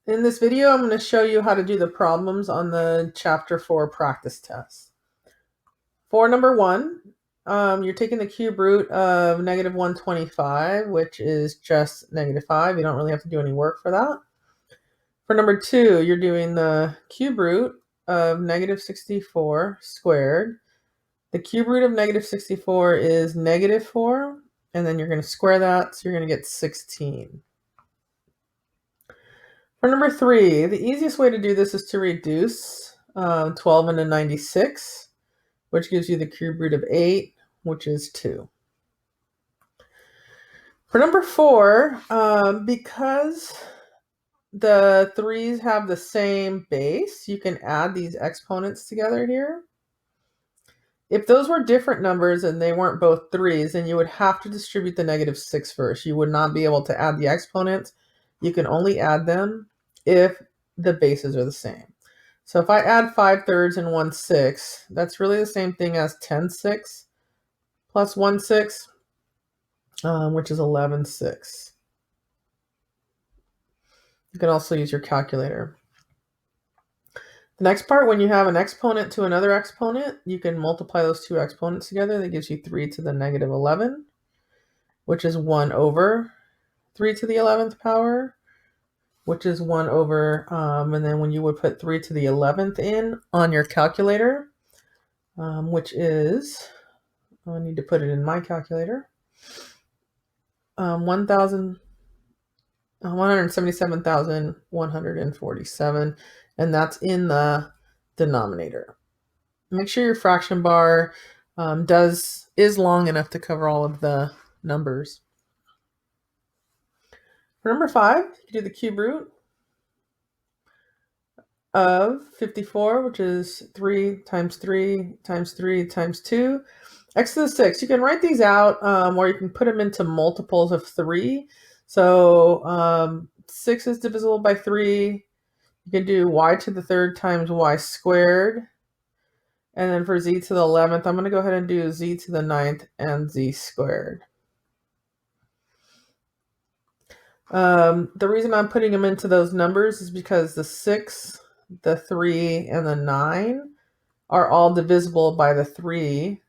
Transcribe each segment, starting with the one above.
In this video, I'm going to show you how to do the problems on the Chapter 4 practice test. For number 1, you're taking the cube root of negative 125, which is just negative 5. You don't really have to do any work for that. For number 2, you're doing the cube root of negative 64 squared. The cube root of negative 64 is negative 4, and then you're going to square that, so you're going to get 16. For number 3, the easiest way to do this is to reduce 12 into 96, which gives you the cube root of 8, which is 2. For number 4, because the 3's have the same base, you can add these exponents together here. If those were different numbers and they weren't both 3's, then you would have to distribute the negative 6 first. You would not be able to add the exponents. You can only add them if the bases are the same. So if I add 5/3 and 1/6, that's really the same thing as 10/6 plus 1/6, which is 11/6. You can also use your calculator. The next part, when you have an exponent to another exponent, you can multiply those two exponents together. That gives you 3 to the negative 11, which is 1 over 3 to the 11th power, which is 1 over, and then when you would put 3 to the 11th in on your calculator, which is, I need to put it in my calculator, 177,147, and that's in the denominator. Make sure your fraction bar is long enough to cover all of the numbers. For number 5, you do the cube root of 54, which is 3 times 3 times 3 times 2, x to the 6. You can write these out, or you can put them into multiples of 3. So 6 is divisible by 3. You can do y to the 3rd times y squared. And then for z to the 11th, I'm going to go ahead and do z to the 9th and z squared. The reason I'm putting them into those numbers is because the 6, the 3, and the 9 are all divisible by the 3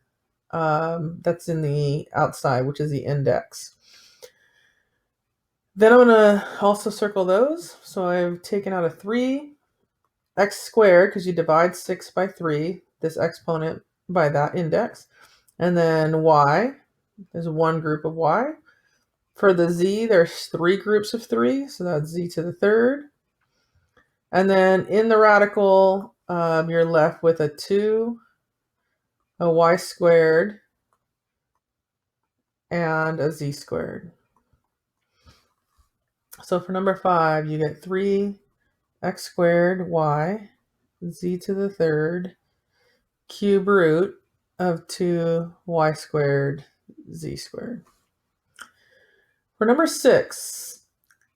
that's in the outside, which is the index. Then I'm going to also circle those. So I've taken out a 3, x squared, because you divide 6 by 3, this exponent by that index. And then y, there's one group of y. For the z, there's 3 groups of 3, so that's z to the 3rd. And then in the radical, you're left with a 2, a y squared, and a z squared. So for number 5, you get 3 x squared y, z to the 3rd, cube root of 2 y squared, z squared. For number 6,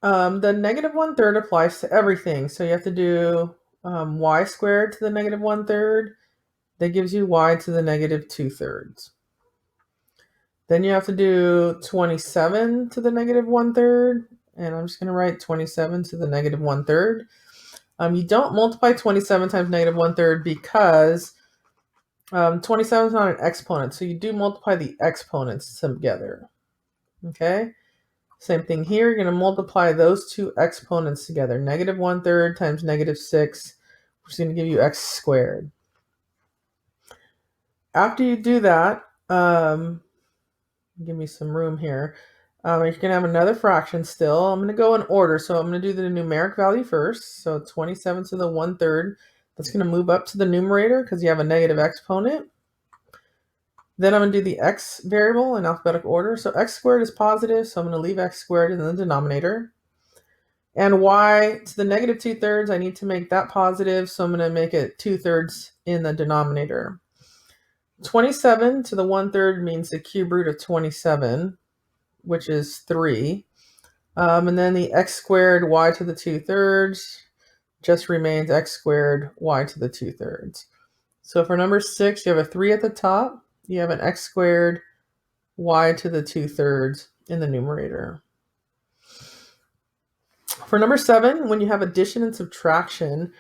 the negative 1/3 applies to everything. So you have to do y squared to the negative 1/3. That gives you y to the negative 2/3. Then you have to do 27 to the negative 1/3. And I'm just going to write 27 to the negative 1/3. You don't multiply 27 times negative 1/3 because 27 is not an exponent. So you do multiply the exponents together. Okay? Same thing here. You're going to multiply those two exponents together. Negative 1/3 times negative 6, which is going to give you x squared. After you do that, give me some room here. You're going to have another fraction still. I'm going to go in order. So I'm going to do the numeric value first. So 27 to the 1/3. That's going to move up to the numerator because you have a negative exponent. Then I'm going to do the x variable in alphabetical order. So x squared is positive, so I'm going to leave x squared in the denominator. And y to the negative 2/3, I need to make that positive, so I'm going to make it 2/3 in the denominator. 27 to the 1/3 means the cube root of 27, which is 3. And then the x squared y to the 2/3 just remains x squared y to the 2/3. So for number 6, you have a 3 at the top. You have an x squared y to the 2/3 in the numerator. For number 7, when you have addition and subtraction,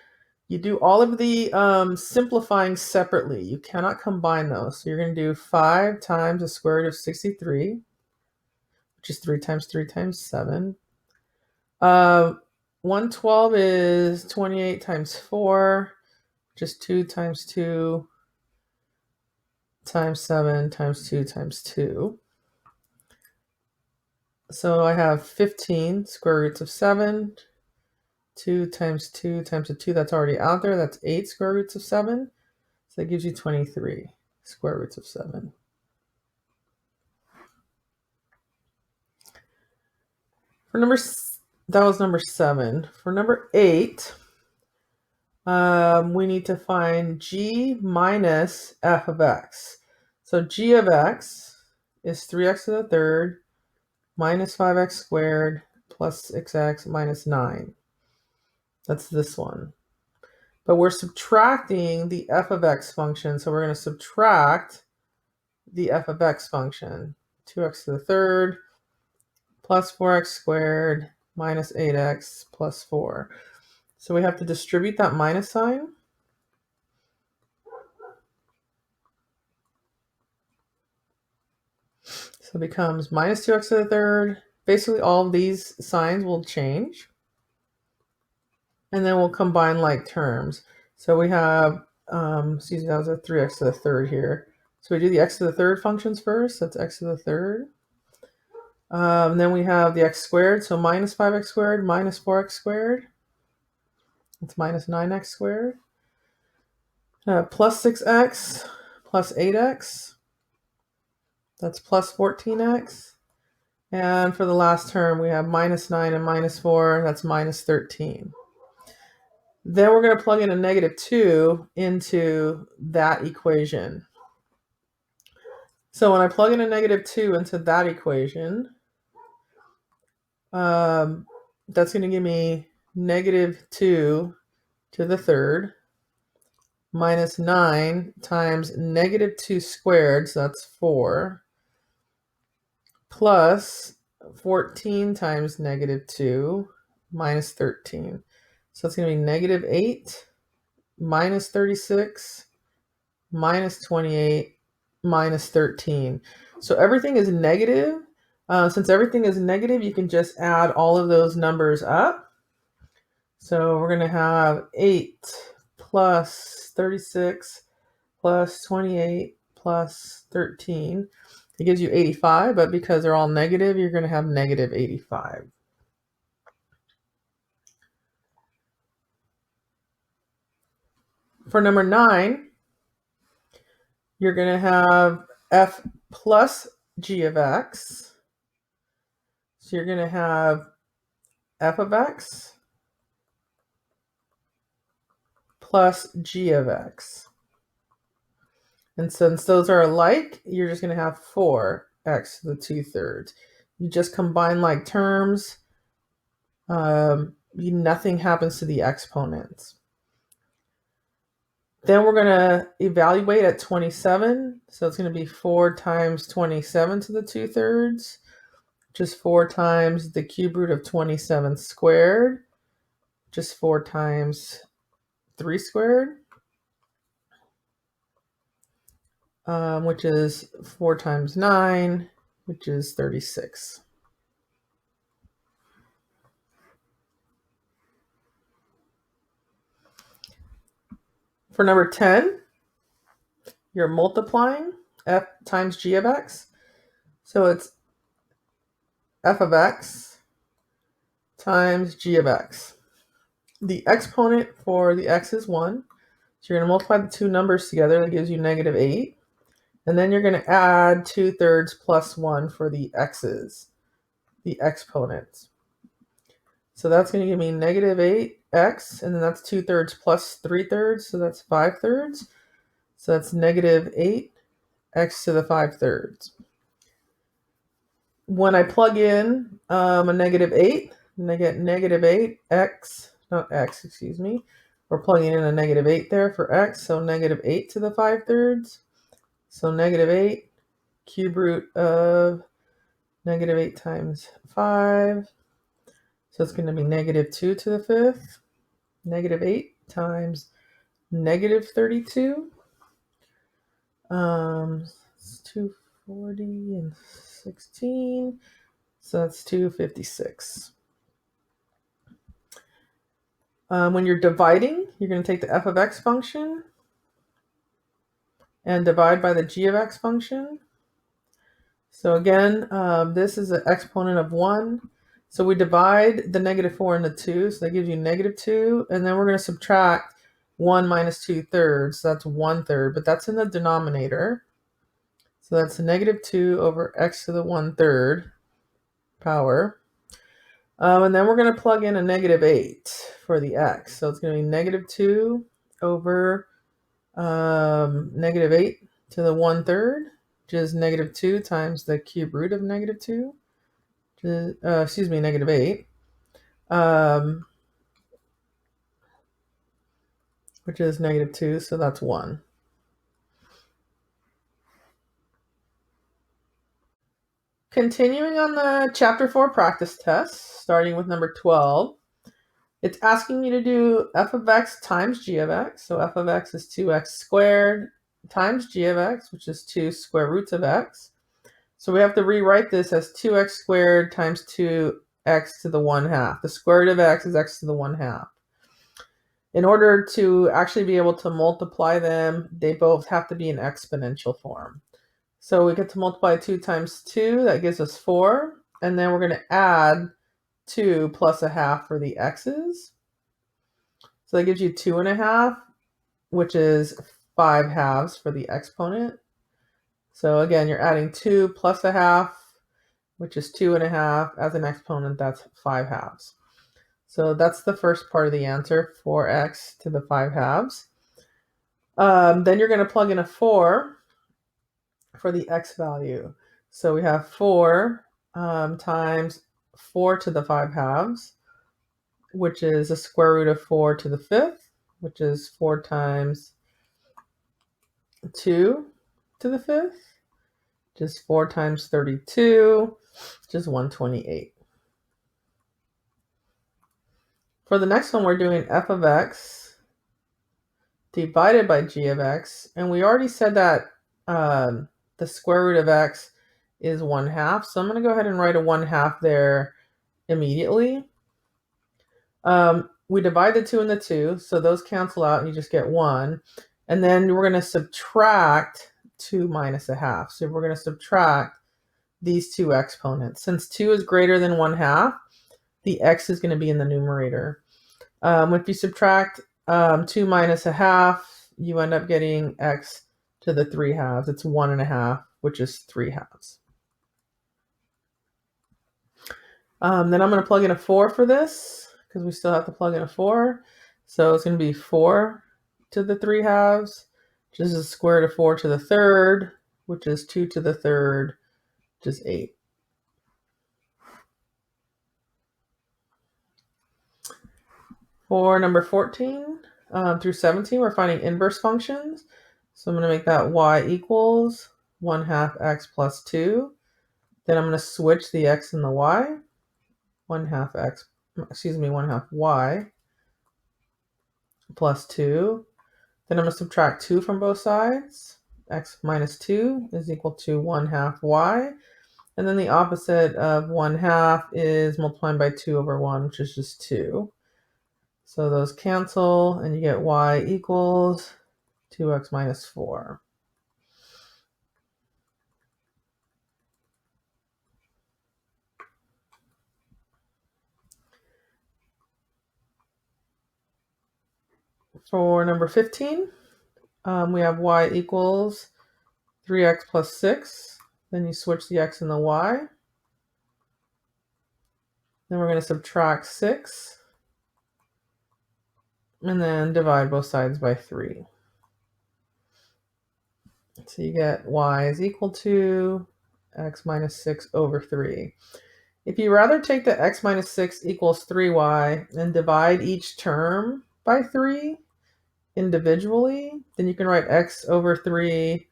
you do all of the simplifying separately. You cannot combine those. So you're going to do 5 times the square root of 63, which is 3 times 3 times 7. 112 is 28 times 4, which is 2 times 2 times 7 times 2 times 2. So I have 15 square roots of 7. 2 times 2 times a 2, that's already out there. That's 8 square roots of 7. So that gives you 23 square roots of 7. That was number 7. For number 8, we need to find g minus f of x. So g of x is 3x to the third minus 5x squared plus 6x minus 9. That's this one. But we're subtracting the f of x function, so we're going to subtract the f of x function. 2x to the third plus 4x squared minus 8x plus 4. So we have to distribute that minus sign. So it becomes minus 2x to the third. Basically, all of these signs will change. And then we'll combine like terms. So we have, excuse me, that was a 3x to the third here. So we do the x to the third functions first. That's x to the third. Then we have the x squared. So minus 5x squared minus 4x squared. It's minus 9x squared. Plus 6x plus 8x. That's plus 14x. And for the last term, we have minus 9 and minus 4. That's minus 13. Then we're going to plug in a negative 2 into that equation. So when I plug in a negative 2 into that equation, that's going to give me negative 2 to the third minus 9 times negative 2 squared, so that's 4, plus 14 times negative 2 minus 13. So it's going to be negative 8 minus 36 minus 28 minus 13. So everything is negative. Since everything is negative, you can just add all of those numbers up. So we're going to have 8 plus 36 plus 28 plus 13. It gives you 85, but because they're all negative, you're going to have negative 85. For number 9, you're going to have f plus g of x. So you're going to have f of x plus g of x. And since those are alike, you're just going to have 4x to the 2/3. You just combine like terms. Nothing happens to the exponents. Then we're going to evaluate at 27. So it's going to be 4 times 27 to the 2/3, which is 4 times the cube root of 27 squared, just 4 times 3 squared, which is 4 times 9, which is 36. For number 10, you're multiplying f times g of x. So it's f of x times g of x. The exponent for the x is 1. So you're going to multiply the two numbers together. That gives you negative 8. And then you're going to add 2/3 plus 1 for the x's, the exponents. So that's going to give me negative 8x, and then that's 2/3 plus 3/3, so that's 5/3. So that's negative 8x to the 5/3. When I plug in a negative 8, and I get negative 8x, not x, excuse me. We're plugging in a negative 8 there for x, so negative 8 to the 5/3. So negative 8, cube root of negative 8 times 5. So it's going to be negative 2 to the 5th, negative 8 times negative 32. It's 240 and 16. So that's 256. When you're dividing, you're going to take the f of x function and divide by the g of x function. So again, this is an exponent of 1. So we divide the negative 4 into 2. So that gives you negative 2. And then we're going to subtract 1 minus 2/3. So that's 1/3. But that's in the denominator. So that's negative 2 over x to the 1/3 power. And then we're going to plug in a negative 8 for the x. So it's going to be negative 2 over negative 8 to the 1/3, which is negative 2 times the cube root of negative 2. Negative 8. Which is negative 2, so that's 1. Continuing on the Chapter 4 practice test, starting with number 12, it's asking you to do f of x times g of x. So f of x is 2x squared times g of x, which is 2 square roots of x. So we have to rewrite this as 2x squared times 2x to the 1/2. The square root of x is x to the 1/2. In order to actually be able to multiply them, they both have to be in exponential form. So we get to multiply 2 times 2, that gives us 4. And then we're going to add 2 plus a half for the x's. So that gives you 2.5, which is 5 halves for the exponent. So again, you're adding 2 plus a half, which is 2.5. As an exponent, that's 5 halves. So that's the first part of the answer, 4x to the 5 halves. Then you're going to plug in a 4 for the x value. So we have 4 times 4 to the 5 halves, which is the square root of 4 to the 5th, which is 4 times 2 to the 5th, which is 4 times 32, which is 128. For the next one, we're doing f of x divided by g of x, and we already said that the square root of x is 1/2, so I'm going to go ahead and write a 1/2 there immediately. We divide the 2 and the 2, so those cancel out and you just get 1. And then we're going to subtract 2 minus a half. So we're going to subtract these two exponents. Since 2 is greater than 1/2, the x is going to be in the numerator. If you subtract 2 minus a half, you end up getting x to the 3 halves. It's 1.5, which is 3 halves. Then I'm going to plug in a 4 for this, because we still have to plug in a 4. So it's going to be 4 to the 3 halves, which is the square root of 4 to the 3rd, which is 2 to the 3rd, which is 8. For number 14 through 17, we're finding inverse functions. So I'm going to make that y equals 1/2 x plus 2. Then I'm going to switch the x and the y. 1/2 y plus 2. Then I'm going to subtract 2 from both sides. X minus 2 is equal to 1/2 y. And then the opposite of 1/2 is multiplying by 2 over 1, which is just 2. So those cancel, and you get y equals 2x minus 4. For number 15, we have y equals 3x plus 6. Then you switch the x and the y. Then we're going to subtract 6. And then divide both sides by 3. So you get y is equal to x minus 6 over 3. If you rather take the x minus 6 equals 3y and divide each term by 3 individually, then you can write x over 3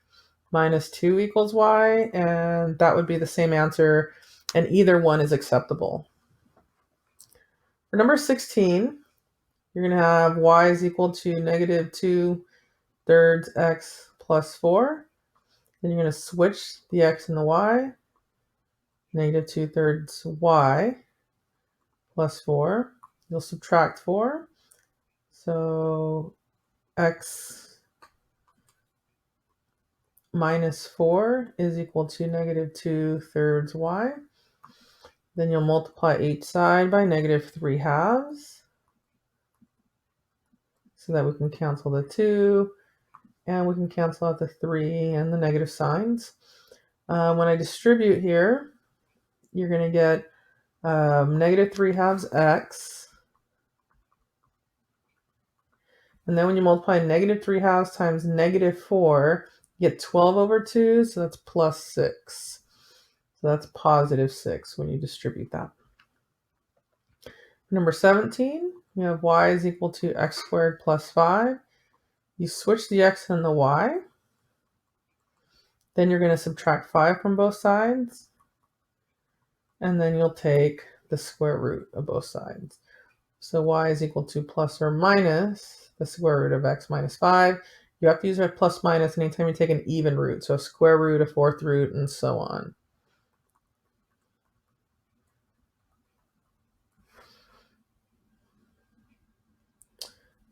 minus 2 equals y, and that would be the same answer, and either one is acceptable. For number 16, you're going to have y is equal to negative 2/3 x plus 4. Then you're going to switch the x and the y. Negative 2/3 y plus 4. You'll subtract 4. So x minus 4 is equal to negative 2/3 y. Then you'll multiply each side by negative 3/2 so that we can cancel the 2 and we can cancel out the 3 and the negative signs. When I distribute here, you're going to get negative 3/2 x. And then when you multiply negative 3/2 times negative 4, you get 12 over 2, so that's plus 6. So that's positive 6 when you distribute that. Number 17, you have y is equal to x squared plus 5. You switch the x and the y. Then you're going to subtract 5 from both sides. And then you'll take the square root of both sides. So y is equal to plus or minus the square root of x minus 5. You have to use a plus minus anytime you take an even root. So a square root, a fourth root, and so on.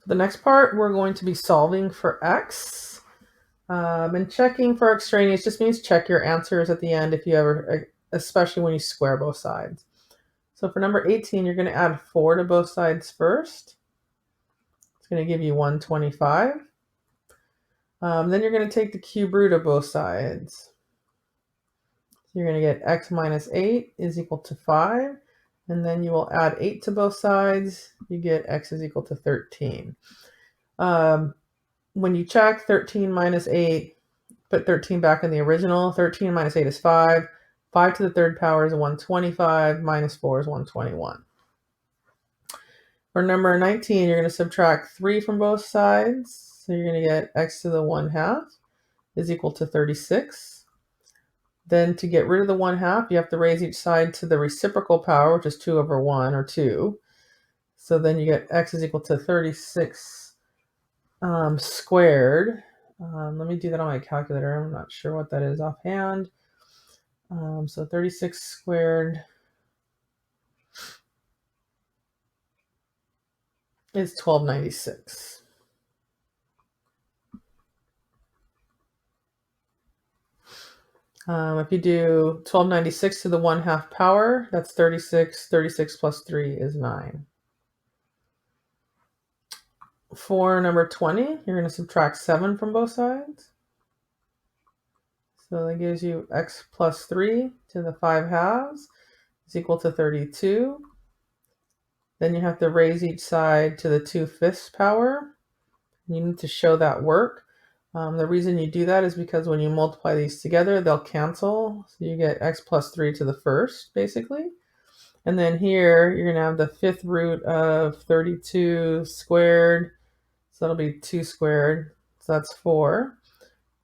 For the next part, we're going to be solving for x. And checking for extraneous just means check your answers at the end if you ever, especially when you square both sides. So for number 18, you're going to add 4 to both sides first. It's going to give you 125. Then you're going to take the cube root of both sides. So you're going to get x minus 8 is equal to 5. And then you will add 8 to both sides. You get x is equal to 13. When you check 13 minus 8, put 13 back in the original. 13 minus 8 is 5. 5 to the third power is 125. Minus 4 is 121. For number 19, you're going to subtract 3 from both sides. So you're going to get x to the 1/2 is equal to 36. Then to get rid of the 1/2, you have to raise each side to the reciprocal power, which is 2 over 1, or 2. So then you get x is equal to 36 squared. Let me do that on my calculator. I'm not sure what that is offhand. So 36 squared is 1296. If you do 1296 to the 1/2 power, that's 36. 36 plus 3 is 9. For number 20, you're going to subtract 7 from both sides. So that gives you x plus 3 to the 5/2 is equal to 32. Then you have to raise each side to the 2/5 power. You need to show that work. The reason you do that is because when you multiply these together, they'll cancel. So you get x plus 3 to the 1st, basically. And then here, you're going to have the 5th root of 32 squared. So that'll be 2 squared. So that's 4.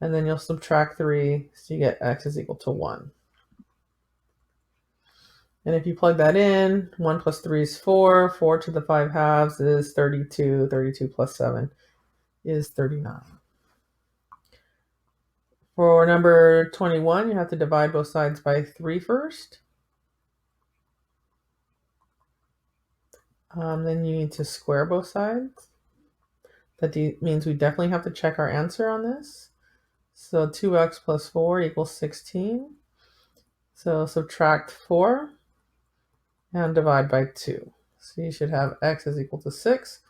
And then you'll subtract 3, so you get x is equal to 1. And if you plug that in, 1 plus 3 is 4. 4 to the 5/2 is 32. 32 plus 7 is 39. For number 21, you have to divide both sides by 3 first. Then you need to square both sides. That means we definitely have to check our answer on this. So 2x plus 4 equals 16. So subtract 4 and divide by 2. So you should have x is equal to 6.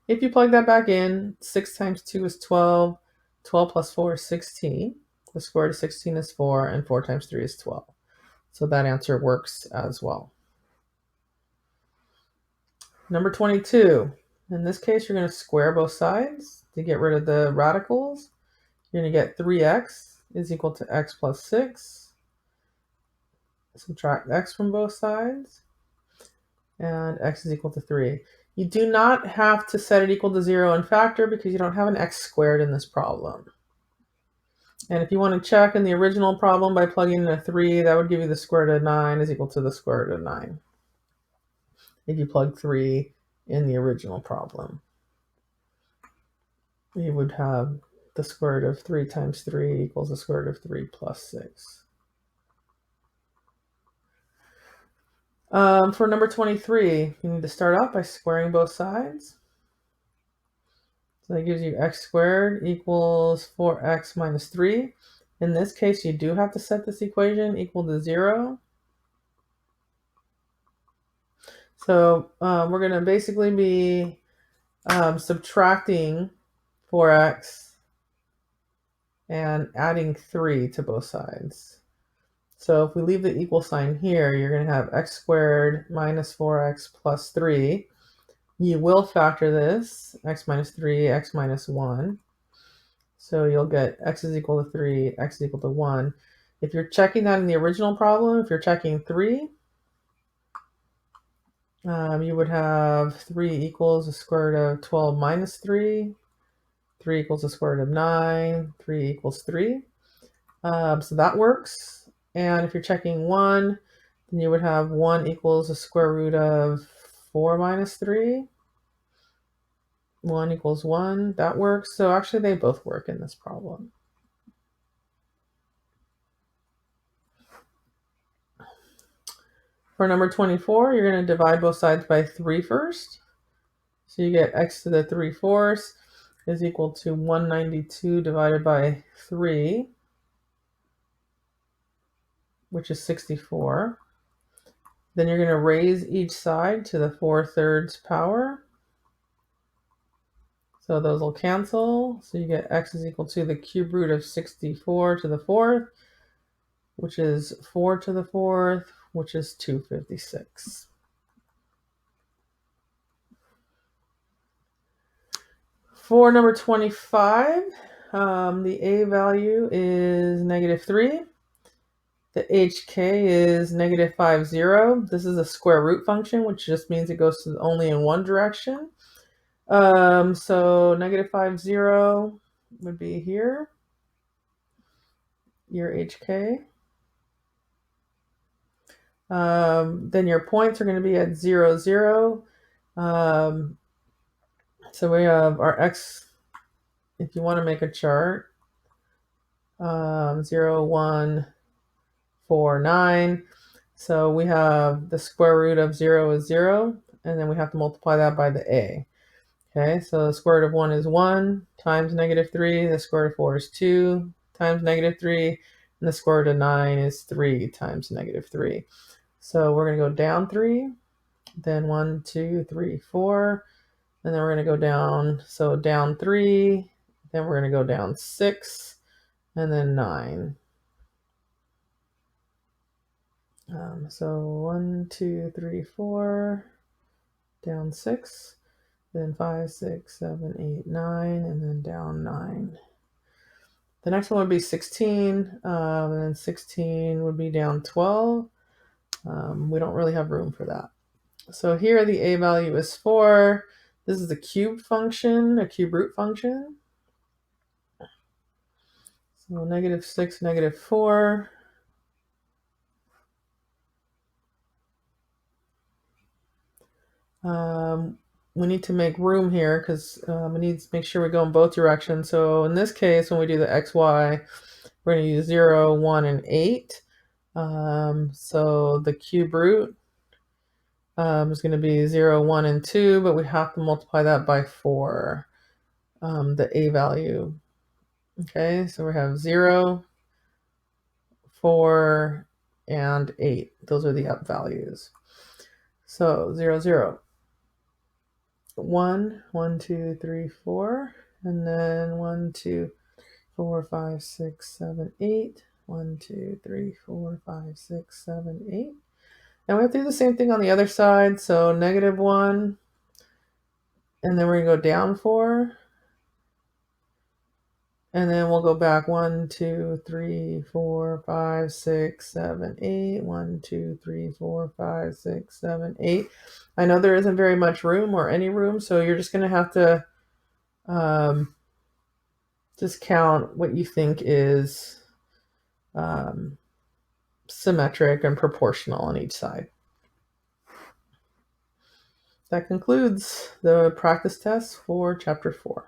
If you plug that back in, 6 times 2 is 12. 12 plus 4 is 16. The square root of 16 is 4, and 4 times 3 is 12. So that answer works as well. Number 22. In this case, you're going to square both sides to get rid of the radicals. You're going to get 3x is equal to x plus 6. Subtract x from both sides. And x is equal to 3. You do not have to set it equal to 0 and factor because you don't have an x squared in this problem. And if you want to check in the original problem by plugging in a 3, that would give you the square root of 9 is equal to the square root of 9. if you plug 3 in the original problem. You would have the square root of 3 times 3 equals the square root of 3 plus 6. For number 23, you need to start out by squaring both sides. So that gives you x squared equals 4x minus 3. In this case, you do have to set this equation equal to 0. So we're going to basically be subtracting 4x and adding 3 to both sides. So if we leave the equal sign here, you're going to have x squared minus 4x plus 3. You will factor this, x minus 3, x minus 1. So you'll get x is equal to 3, x is equal to 1. If you're checking that in the original problem, if you're checking 3, you would have 3 equals the square root of 12 minus 3. 3 equals the square root of 9. 3 equals 3. So that works. And if you're checking 1, then you would have 1 equals the square root of 4 minus 3. 1 equals 1. That works. So actually they both work in this problem. For number 24, you're going to divide both sides by 3 first. So you get x to the 3/4 is equal to 192 divided by 3, which is 64. Then you're going to raise each side to the 4/3 power. So those will cancel. So you get x is equal to the cube root of 64 to the 4th, which is 4 to the 4th, which is 256. For number 25, the a value is -3. The hk is -50. This is a square root function, which just means it goes to only in one direction. So -50 would be here, your hk. Then your points are going to be at 0, 0. So we have our x, if you want to make a chart, 0, 1, 4, 9. So we have the square root of 0 is 0, and then we have to multiply that by the a. Okay, so the square root of 1 is 1 times -3. The square root of 4 is 2 times -3. And the square root of 9 is 3 times -3. So we're going to go down 3, then 1, 2, 3, 4. And then we're going to go down, so down 3, then we're going to go down 6, and then 9. So 1, 2, 3, 4, down 6, then 5, 6, 7, 8, 9, and then down 9. The next one would be 16, and then 16 would be down 12. We don't really have room for that. So here the a value is 4. This is a cube function, a cube root function. So -6, -4. We need to make room here because we need to make sure we go in both directions. So in this case, when we do the xy, we're going to use 0, 1, and 8. So the cube root is going to be 0, 1, and 2, but we have to multiply that by 4, the a value. Okay, so we have 0, 4, and 8. Those are the up values. So 0, 0. 1, 1, 2, 3, 4, and then 1, 2, 4, 5, 6, 7, 8. 1, 2, 3, 4, 5, 6, 7, 8. And we have to do the same thing on the other side. So -1, and then we're going to go down 4. And then we'll go back 1, 2, 3, 4, 5, 6, 7, 8. 1, 2, 3, 4, 5, 6, 7, 8. I know there isn't very much room or any room, so you're just going to have to just count what you think is symmetric and proportional on each side. That concludes the practice test for Chapter 4.